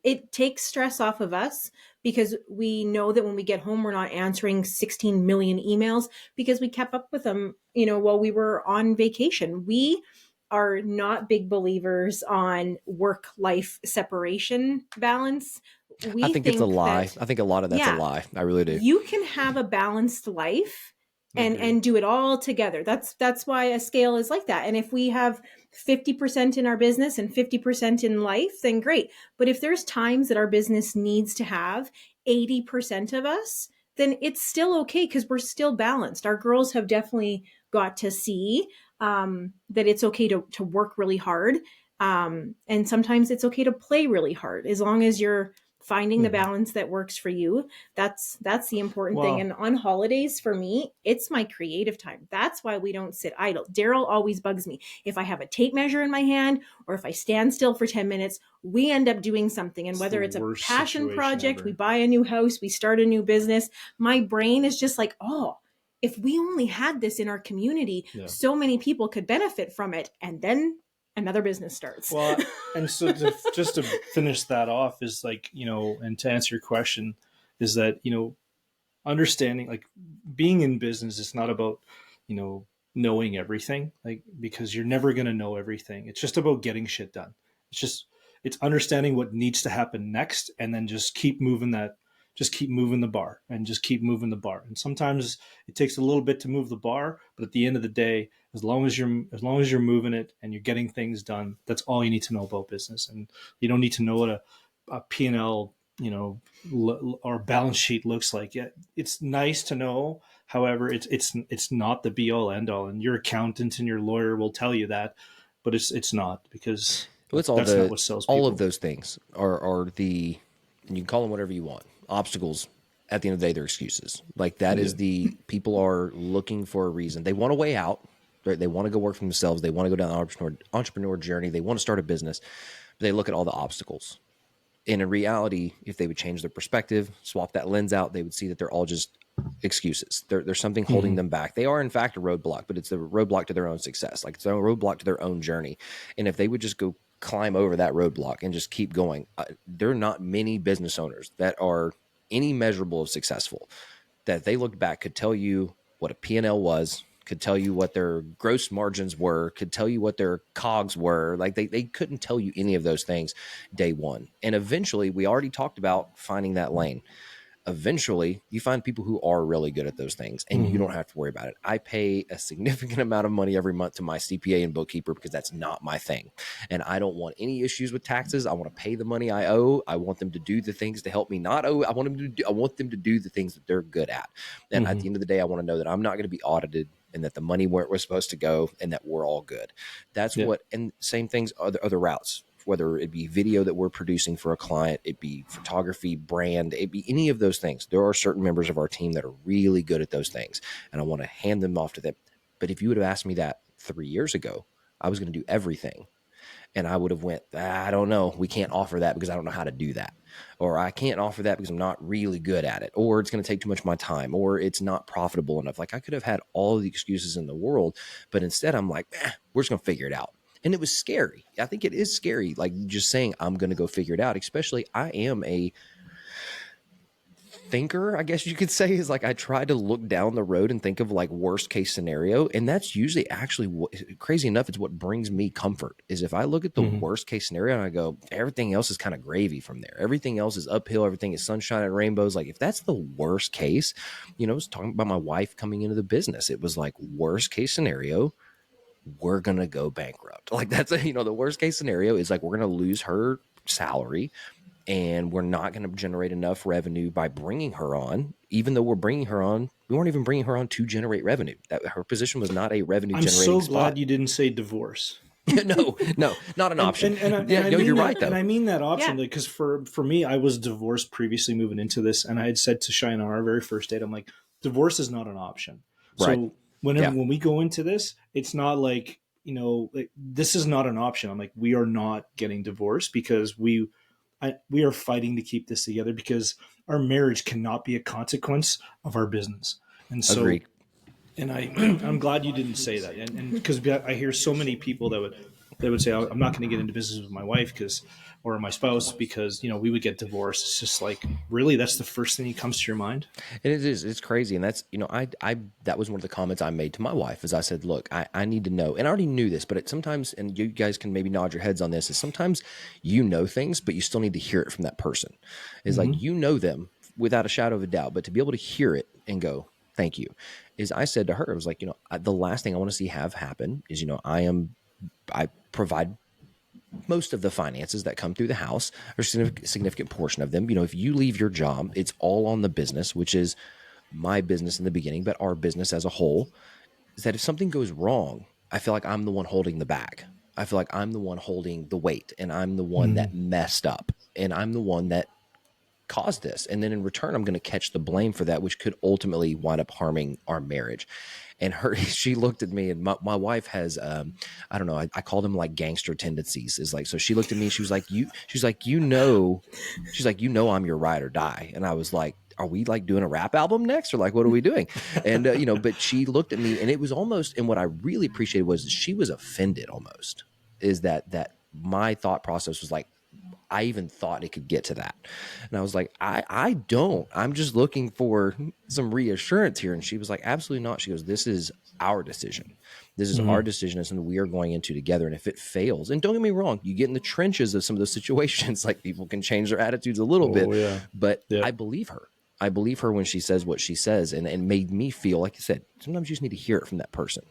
it takes stress off of us, because we know that when we get home, we're not answering 16 million emails because we kept up with them, while we were on vacation. We are not big believers on work-life separation balance. I think it's a lie. I think a lot of that's a lie. I really do. You can have a balanced life and do it all together. That's why a scale is like that. And if we have 50% in our business and 50% in life, then great. But if there's times that our business needs to have 80% of us, then it's still okay, because we're still balanced. Our girls have definitely got to see that it's okay to work really hard. And sometimes it's okay to play really hard, as long as you're finding the balance that works for you. That's the important thing. And on holidays, for me, it's my creative time. That's why we don't sit idle. Darryl always bugs me. If I have a tape measure in my hand, or if I stand still for 10 minutes, we end up doing something. And whether it's a passion project, we buy a new house, we start a new business, my brain is just like, oh, if we only had this in our community, so many people could benefit from it. And then another business starts. Well, and so just to finish that off is like, and to answer your question, is that, understanding, like, being in business is not about, knowing everything, like, because you're never going to know everything. It's just about getting shit done. It's understanding what needs to happen next, and then just keep moving the bar, and just keep moving the bar. And sometimes it takes a little bit to move the bar, but at the end of the day, as long as you're moving it and you're getting things done, that's all you need to know about business. And you don't need to know what a P&L, or balance sheet looks like. Yeah, it's nice to know. However, it's not the be all end all. And your accountant and your lawyer will tell you that, but it's not, because that's not what sells people. All of those things are the, and you can call them whatever you want, obstacles. At the end of the day, they're excuses. Like, that is people are looking for a reason. They want a way out. Right? They want to go work for themselves. They want to go down the entrepreneur journey. They want to start a business. But they look at all the obstacles. And in reality, if they would change their perspective, swap that lens out, they would see that they're all just excuses. There's something holding them back. They are, in fact, a roadblock, but it's a roadblock to their own success. Like, it's a roadblock to their own journey. And if they would just go climb over that roadblock and just keep going, there are not many business owners that are any measurable of successful that they looked back could tell you what a P&L was, could tell you what their gross margins were, could tell you what their COGS were. Like, they couldn't tell you any of those things day one. And eventually, we already talked about finding that lane. eventually you find people who are really good at those things, and you don't have to worry about it. I pay a significant amount of money every month to my CPA and bookkeeper because that's not my thing. And I don't want any issues with taxes. I want to pay the money I owe. I want them to do the things to help me not owe. I want them to do the things that they're good at. And at the end of the day, I want to know that I'm not going to be audited, and that the money where it was supposed to go, and that we're all good. That's what, and same things, other routes, whether it be video that we're producing for a client, it be photography, brand, it be any of those things. There are certain members of our team that are really good at those things, and I want to hand them off to them. But if you would have asked me that 3 years ago, I was going to do everything. And I would have went, I don't know. We can't offer that because I don't know how to do that. Or I can't offer that because I'm not really good at it. Or it's going to take too much of my time. Or it's not profitable enough. Like, I could have had all of the excuses in the world. But instead, I'm like, we're just going to figure it out. And it was scary. I think it is scary. Like, just saying, I'm going to go figure it out. Especially, I am a thinker, I guess you could say, is like, I try to look down the road and think of like worst case scenario. And that's usually actually crazy enough, it's what brings me comfort, is if I look at the worst case scenario and I go, everything else is kind of gravy from there. Everything else is uphill. Everything is sunshine and rainbows. Like, if that's the worst case, I was talking about my wife coming into the business. It was like, worst case scenario, we're going to go bankrupt. Like, that's the worst case scenario is like, we're going to lose her salary, and we're not going to generate enough revenue by bringing her on. Even though we're bringing her on, we weren't even bringing her on to generate revenue. That her position was not a revenue generating spot. I'm so glad you didn't say divorce. No, not an option. You're right though. And I mean that option because for me, I was divorced previously moving into this, and I had said to Chyanne on our very first date, I'm like, divorce is not an option. Right. So when we go into this, it's not like, this is not an option. I'm like, we are not getting divorced because we are fighting to keep this together, because our marriage cannot be a consequence of our business. And so, Agreed. and I'm glad you didn't say that. And because I hear so many people that would say, I'm not going to get into business with my wife or my spouse because, we would get divorced. It's just like, really, that's the first thing that comes to your mind. And it's crazy. And that's, that was one of the comments I made to my wife, is I said, look, I need to know, and I already knew this, but sometimes, and you guys can maybe nod your heads on this, is sometimes you know things, but you still need to hear it from that person. It's like, them without a shadow of a doubt, but to be able to hear it and go, thank you, is I said to her, I was like, the last thing I want to see have happen is, I provide most of the finances that come through the house, or a significant portion of them. If you leave your job, it's all on the business, which is my business in the beginning, but our business as a whole, is that if something goes wrong, I feel like I'm the one holding the bag. I feel like I'm the one holding the weight, and I'm the one that messed up, and I'm the one that caused this. And then in return, I'm going to catch the blame for that, which could ultimately wind up harming our marriage. And she looked at me, and my wife has, I don't know, I call them like gangster tendencies. Is like, so she looked at me, she was like, I'm your ride or die. And I was like, are we like doing a rap album next, or like, what are we doing? And, but she looked at me, and it was almost, and what I really appreciated was she was offended almost, is that my thought process was like, I even thought it could get to that. And I was like, I'm just looking for some reassurance here. And she was like, absolutely not. She goes, this is our decision. This is our decision. And we are going into together. And if it fails, and don't get me wrong, you get in the trenches of some of those situations, like people can change their attitudes a little bit, but I believe her. I believe her when she says what she says, and made me feel, like you said, sometimes you just need to hear it from that person.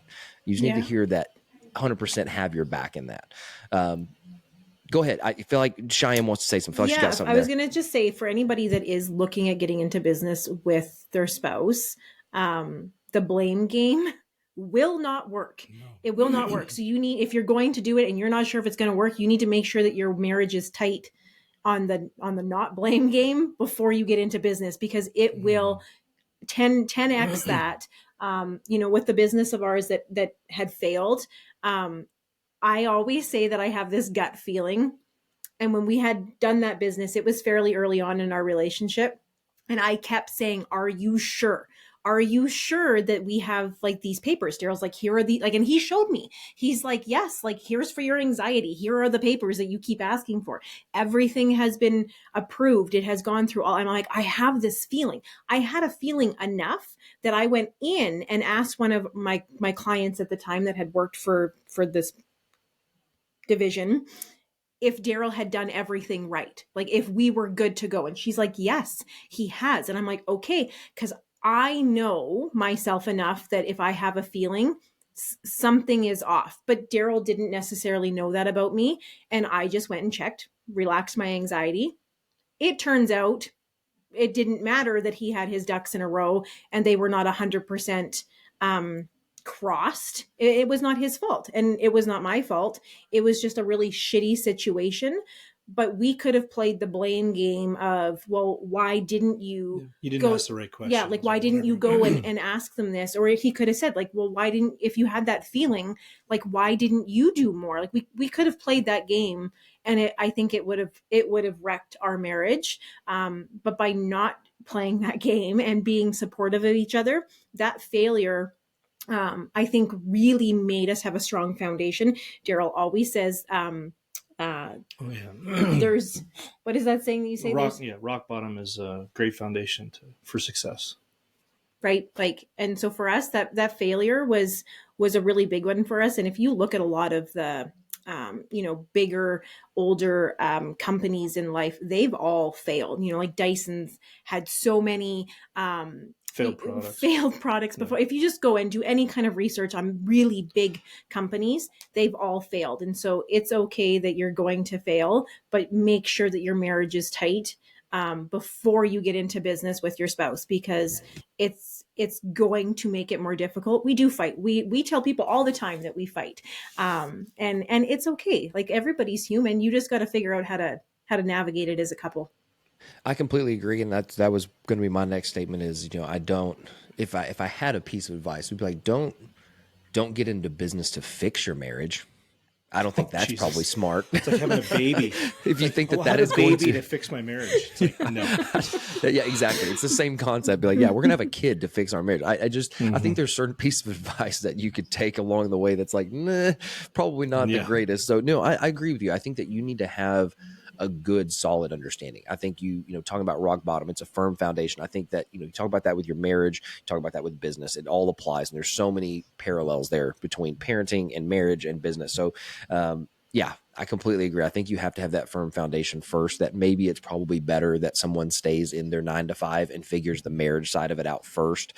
You just need to hear that 100% have your back in that. Go ahead. I feel like Chyanne wants to say something. I feel like she got something I was going to just say, for anybody that is looking at getting into business with their spouse, the blame game will not work. No. It will not work. So if you're going to do it and you're not sure if it's going to work, you need to make sure that your marriage is tight on the not blame game before you get into business, because it will 10x that. With the business of ours that had failed, I always say that I have this gut feeling. And when we had done that business, it was fairly early on in our relationship. And I kept saying, are you sure? Are you sure that we have like these papers? Darryl's like, here are the, like, and he showed me, he's like, yes, like, here's for your anxiety. Here are the papers that you keep asking for. Everything has been approved. It has gone through all. I'm like, I have this feeling. I had a feeling enough that I went in and asked one of my clients at the time that had worked for this division, if Darryl had done everything right, like if we were good to go. And she's like, yes, he has. And I'm like, okay, because I know myself enough that if I have a feeling, something is off. But Darryl didn't necessarily know that about me. And I just went and checked, relaxed my anxiety. It turns out it didn't matter that he had his ducks in a row and they were not 100% crossed. It was not his fault and it was not my fault. It was just a really shitty situation. But we could have played the blame game of, well, why didn't you didn't go ask the right question? Yeah, like why didn't you go and ask them this? Or if he could have said, like, well, why didn't, if you had that feeling, like why didn't you do more? Like we could have played that game, and I think it would have wrecked our marriage. But by not playing that game and being supportive of each other, that failure, I think, really made us have a strong foundation. Darryl always says, there's, what is that saying that you say? Rock bottom is a great foundation for success. Right. Like, and so for us, that failure was a really big one for us. And if you look at a lot of the, bigger, older companies in life, they've all failed. Like Dyson's had so many failed products before. If you just go and do any kind of research on really big companies, they've all failed. And so it's okay that you're going to fail, but make sure that your marriage is tight before you get into business with your spouse, because it's going to make it more difficult. We do fight. We tell people all the time that we fight. And it's okay. Like, everybody's human. You just got to figure out how to navigate it as a couple. I completely agree, and that was going to be my next statement. Is I don't, if I had a piece of advice, we'd be like, don't get into business to fix your marriage. I don't think that's probably smart. It's like having a baby. If you think that is going to fix my marriage, it's like, no. Yeah, exactly. It's the same concept. Be like, yeah, we're gonna have a kid to fix our marriage. I think there's certain pieces of advice that you could take along the way that's like, nah, probably not the greatest. So no, I agree with you. I think that you need to have a good, solid understanding. I think you talking about rock bottom, it's a firm foundation. I think that, you talk about that with your marriage, you talk about that with business, it all applies. And there's so many parallels there between parenting and marriage and business. So, yeah, I completely agree. I think you have to have that firm foundation first, that maybe it's probably better that someone stays in their 9 to 5 and figures the marriage side of it out first,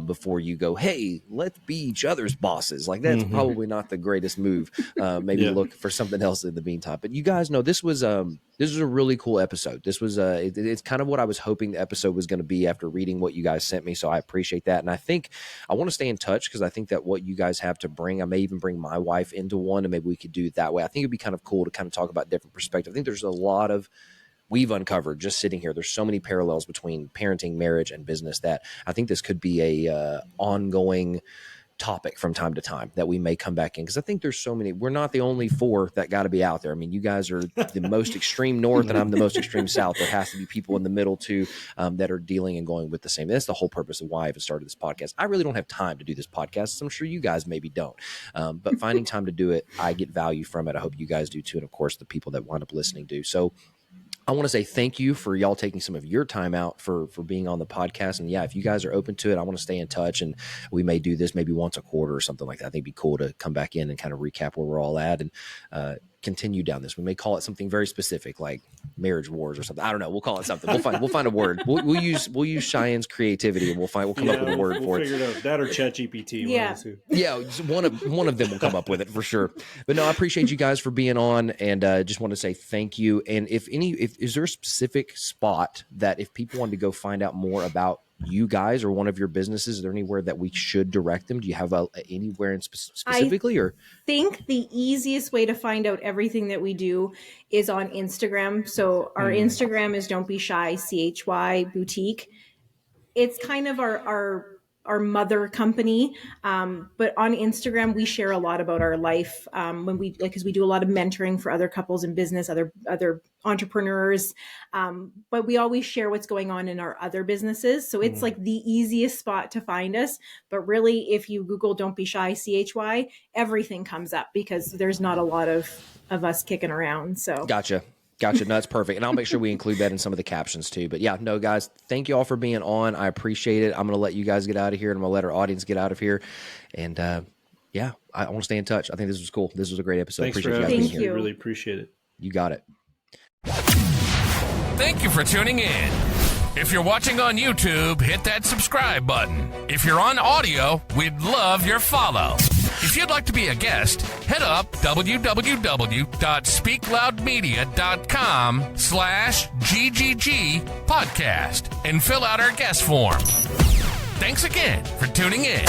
before you go, hey, let's be each other's bosses. Like, that's probably not the greatest move. Maybe look for something else in the meantime. But you guys know this was a really cool episode. This was it's kind of what I was hoping the episode was going to be after reading what you guys sent me. So I appreciate that. And I think I want to stay in touch, because I think that what you guys have to bring, I may even bring my wife into one, and maybe we could do it that way. I think it'd be kind of cool to kind of talk about different perspectives. I think there's a lot of, we've uncovered just sitting here, there's so many parallels between parenting, marriage, and business that I think this could be a ongoing topic from time to time that we may come back in, because I think there's so many. We're not the only 4 that got to be out there. I mean, you guys are the most extreme north, and I'm the most extreme south. There has to be people in the middle too, that are dealing and going with the same. That's the whole purpose of why I even started this podcast. I really don't have time to do this podcast, so I'm sure you guys maybe don't, but finding time to do it, I get value from it. I hope you guys do too, and of course the people that wind up listening do. So I want to say thank you for y'all taking some of your time out for being on the podcast. And yeah, if you guys are open to it, I want to stay in touch, and we may do this maybe once a quarter or something like that. I think it'd be cool to come back in and kind of recap where we're all at, and continue down this. We may call it something very specific, like marriage wars or something. I don't know. We'll call it something. We'll find a word. We'll use Chyanne's creativity, and we'll come up with a word for it. We'll figure it out. That or ChatGPT. Yeah. One of them will come up with it for sure. But no, I appreciate you guys for being on, and just want to say thank you. And if is there a specific spot that if people wanted to go find out more about you guys or one of your businesses, is there anywhere that we should direct them? Do you have anywhere in specifically? Or I think the easiest way to find out everything that we do is on Instagram. So our Instagram is Don't Be Shy, CHY Boutique. It's kind of our mother company. But on Instagram, we share a lot about our life. Because we do a lot of mentoring for other couples in business, other entrepreneurs. But we always share what's going on in our other businesses. So it's like the easiest spot to find us. But really, if you Google Don't Be Shy, CHY, everything comes up, because there's not a lot of us kicking around. So Gotcha. No, that's perfect. And I'll make sure we include that in some of the captions too. But yeah, no, guys, thank you all for being on. I appreciate it. I'm going to let you guys get out of here, and I'm going to let our audience get out of here. And yeah, I want to stay in touch. I think this was cool. This was a great episode. Thanks appreciate for you guys having being us. here. Really appreciate it. You got it. Thank you for tuning in. If you're watching on YouTube, hit that subscribe button. If you're on audio, we'd love your follow. If you'd like to be a guest, head up www.speakloudmedia.com/GGG podcast and fill out our guest form. Thanks again for tuning in.